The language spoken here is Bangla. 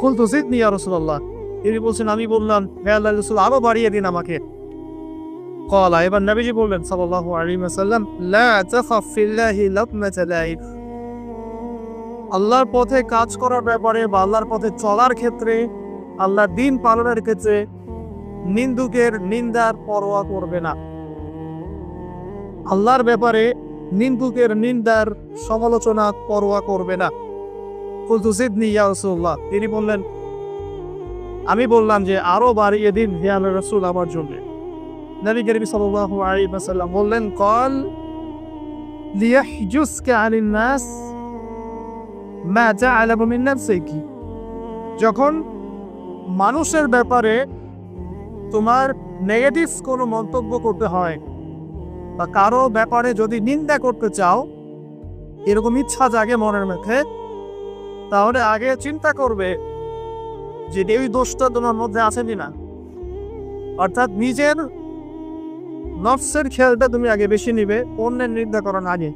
কুলতু জিদনি ইয়া রাসূলুল্লাহ, তিনি বলছেন আমি বললাম হে আল্লাহর রাসূল আরো বাড়িয়ে দিন আমাকে। ক্বালা, এবার নবীজি বললেন সাল্লাল্লাহু আলাইহি ওয়াসাল্লাম, লা তাখাফ ফিল্লাহি লাতমাতা লাইম, আল্লাহর পথে কাজ করার ব্যাপারে বা আল্লাহর পথে চলার ক্ষেত্রে, আল্লাহর দ্বীন পালনের ক্ষেত্রে নিন্দুকের নিন্দার পরোয়া করবে না। আল্লাহর ব্যাপারে নিন্দুকের নিন্দার সমালোচনা পরোয়া করবে না। কুলতু জিদনি ইয়া রাসূলুল্লাহ, তিনি বললেন আমি বললাম যে আরো বাড়িয়ে দিন হে আল্লাহর রাসূল আমার জন্য। নবী করিম সাল্লাল্লাহু আলাইহি ওয়াসাল্লাম বললেন, ক্বাল লিয়াহজুসকা আনিন নাস মা তা'লামু মিন নাফসিকি, যখন মানুষের ব্যাপারে তোমার নেগেটিভ কোনো মন্তব্য করতে হয় বা কারো ব্যাপারে যদি নিন্দা করতে চাও, এরকম ইচ্ছা জাগে মনের মধ্যে, তাহলে আগে চিন্তা করবে যে এই দোষটা তোমার মধ্যে আছে কিনা। অর্থাৎ নিজের নফসের খেয়ালটা তুমি আগে বেশি নিবে অন্যের নিন্দা করার আগে।